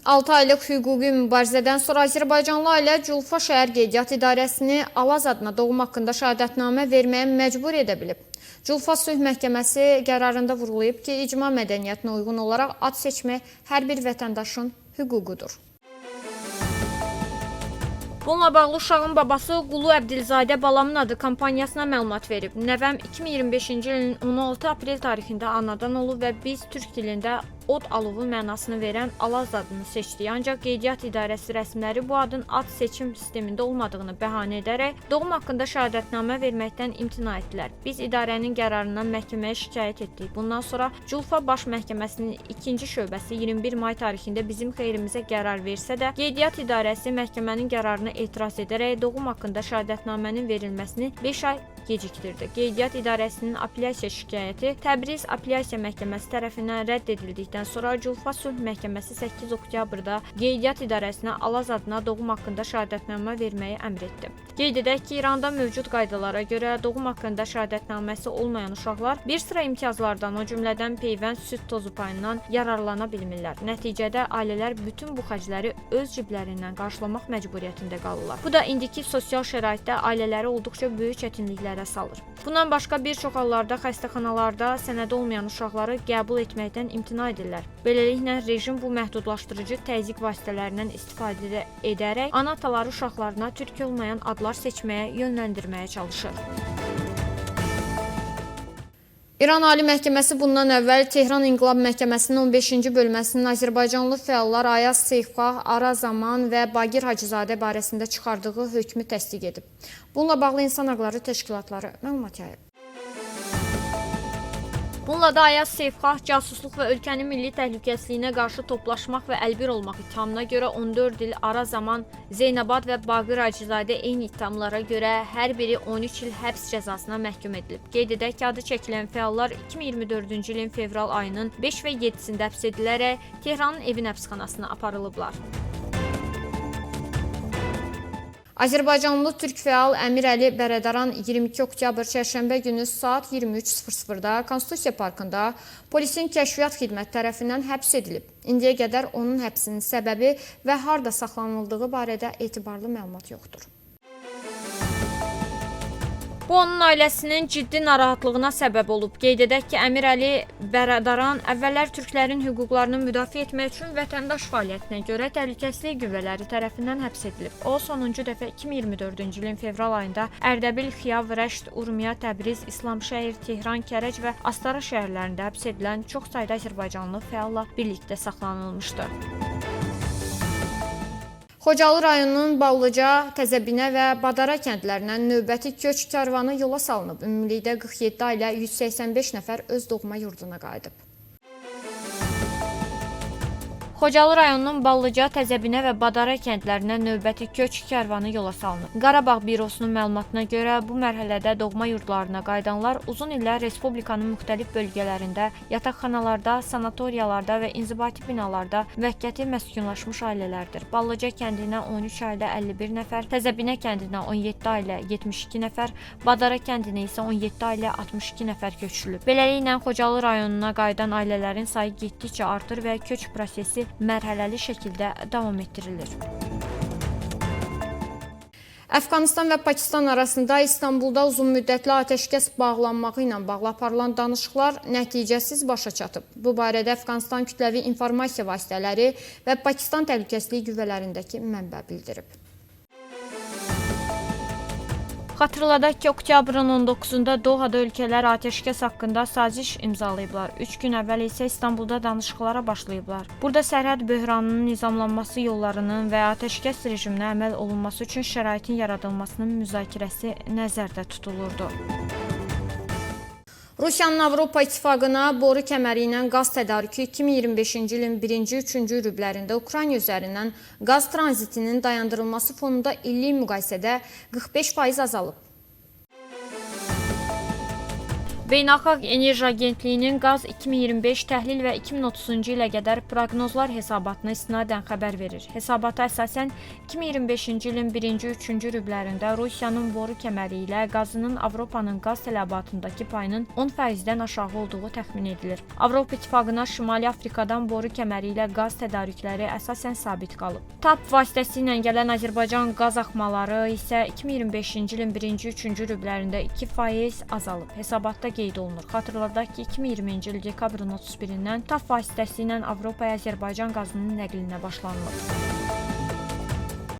6 aylıq hüquqi mübarizədən sonra Azərbaycanlı ailə Culfa şəhər qeydiyyat idarəsini Alaz adına doğum haqqında şəhadətnamə verməyə məcbur edə bilib. Culfa Sülh Məhkəməsi qərarında vurğulayıb ki, icma mədəniyyətinə uyğun olaraq ad seçmək hər bir vətəndaşın hüququdur. Bununla bağlı uşağın babası Qulu Əbdilzadə Balamın adı kampaniyasına məlumat verib. Nəvəm 2025-ci ilin 16 aprel tarixində anadan olub və biz türk dilində od alovu mənasını verən Alaz adını seçdik. Ancaq qeydiyyat idarəsi rəsmiləri bu adın ad seçim sistemində olmadığını bəhanə edərək doğum haqqında şəhadətnamə verməkdən imtina etdilər. Biz idarənin qərarından məhkəməyə şikayət etdik. Bundan sonra Culfa Baş Məhkəməsinin 2-ci şöbəsi 21 may tarixində bizim xeyrimizə qərar versə də, qeydiyyat idarəsi məhkəmənin qərarını etiraz edərək doğum haqqında şəhadətnamənin verilməsini 5 ay gecikdirdi. Qeydiyyat idarəsinin apellyasiya şikayəti Təbriz Apellyasiya Məhkəməsi tərəfindən rədd edildikdən sonra Culfa Sülh Məhkəməsi 8 oktyabrda qeydiyyat idarəsinə Alaz adına doğum haqqında şəhadətnamə verməyi əmr etdi. Qeyd edək ki, İranda mövcud qaydalara görə doğum haqqında şəhadətnaməsi olmayan uşaqlar bir sıra imtiyazlardan, o cümlədən peyvənd süd tozu payından yararlana bilmirlər. Nəticədə ailələr bütün bu xərcləri öz ciblərindən qarşılamaq məcburiyyətində qalırlar. Bu da indiki sosial şəraitdə ailələri olduqca böyük çətinliklərə salır. Bundan başqa bir çox hallarda xəstəxanalarda sənədi olmayan uşaqları qəbul etməkdən imtina edirlər. Beləliklə, rejim bu məhdudlaşdırıcı təzyiq vasitələrindən istifadə edərək ana-ataları uşaqlarına türk olmayan adlar seçməyə yönləndirməyə çalışır. İran Ali Məhkəməsi bundan əvvəl Tehran İnqilab Məhkəməsinin 15-ci bölməsinin Azərbaycanlı fəallar Ayaz Seyfqah, Araz Aman və Bagir Hacızadə barəsində çıxardığı hökmü təsdiq edib. Bununla bağlı insan haqları təşkilatları məlumat yayıb. Bununla da Ayaz Seyfqah casusluq və ölkənin milli təhlükəsizliyinə qarşı toplaşmaq və əlbir olmaq ittihamına görə 14 il, Araz Aman, Zeynəbad və Baqir Hacızadə eyni ittihamlara görə hər biri 13 il həbs cəzasına məhkum edilib. Qeyd edək ki, adı çəkilən fəallar 2024-cü ilin fevral ayının 5 və 7-sində həbs edilərək Tehranın evin həbsxanasına aparılıblar. Azərbaycanlı türk fəal Əmir Əli Bərədaran 22 oktyabr çərşənbə günü saat 23:00-da Konstitusiya Parkında polisin kəşfiyyat xidməti tərəfindən həbs edilib. İndiyə qədər onun həbsinin səbəbi və harda saxlanıldığı barədə etibarlı məlumat yoxdur. Bu, onun ailəsinin ciddi narahatlığına səbəb olub. Qeyd edək ki, Əmir Əli Bərədaran əvvəllər türklərin hüquqlarını müdafiə etmək üçün vətəndaş fəaliyyətinə görə təhlükəsizlik qüvvələri tərəfindən həbs edilib. O, sonuncu dəfə 2024-cü ilin fevral ayında Ərdəbil, Xiyav, Rəşd, Urmiya, Təbriz, İslamşəhər, Tehran, Kərəc və Astara şəhərlərində həbs edilən çox sayda azərbaycanlı fəalla birlikdə saxlanılmışdı. Xocalı rayonunun Ballıca, Təzəbinə və Badara kəndlərindən növbəti köç karvanı yola salınıb. Ümumilikdə 47 ailə 185 nəfər öz doğma yurduna qayıdıb. Xocalı rayonunun Ballıca, Təzəbinə və Badara kəndlərindən növbəti köç karvanı yola salınıb. Qarabağ Bürosunun məlumatına görə bu mərhələdə doğma yurdlarına qayıdanlar uzun illər Respublikanın müxtəlif bölgələrində, yataqxanalarda, sanatoriyalarda və inzibati binalarda müvəqqəti məskunlaşmış ailələrdir. Ballıca kəndinə 13 ailə 51 nəfər, Təzəbinə kəndinə 17 ailə 72 nəfər, Badara kəndinə isə 17 ailə 62 nəfər köçürülüb. Beləliklə, Xocalı rayonuna qayıdan ailələrin sayı getdikcə artır və köç prosesi mərhələli şəkildə davam etdirilir. Əfqanistan və Pakistan arasında İstanbulda uzunmüddətli atəşkəs bağlanmağı ilə bağlı aparılan danışıqlar nəticəsiz başa çatıb. Bu barədə Əfqanistan kütləvi informasiya vasitələri və Pakistan təhlükəsizlik qüvvələrindəki mənbə bildirib. Xatırladaq ki, oktyabrın 19-da Dohada ölkələr atəşkəs haqqında saziş imzalayıblar. 3 gün əvvəl isə İstanbulda danışıqlara başlayıblar. Burada sərhəd böhranının nizamlanması yollarının və atəşkəs rejiminə əməl olunması üçün şəraitin yaradılmasının müzakirəsi nəzərdə tutulurdu. Rusiyanın Avropa İttifaqına boru kəməri ilə qaz tədarükü 2025-ci ilin 1-3-cü rüblərində Ukrayna üzərindən qaz tranzitinin dayandırılması fonunda illik müqayisədə 45% azalıb. Beynəlxalq Enerji Agentliyinin qaz 2025 təhlil və 2030-cu ilə qədər proqnozlar hesabatına istinadən xəbər verir. Hesabata əsasən 2025-ci ilin 1-ci 3-cü rüblərində Rusiyanın boru kəməri ilə qazının Avropanın qaz tələbatındakı payının 10%-dən aşağı olduğu təxmin edilir. Avropa İttifaqına Şimali Afrikadan boru kəməri ilə qaz tədarükləri əsasən sabit qalıb. TAP vasitəsilə gələn Azərbaycan qaz axmaları isə 2025-ci ilin 1-ci 3-cü rüblərində 2% azalıb. Hesabatda qeyd olunur. Xatırladaq ki, 2020-ci il dekabrın 31-dən TAP vasitəsilə Avropaya Azərbaycan qazının nəqlinə başlanılıb.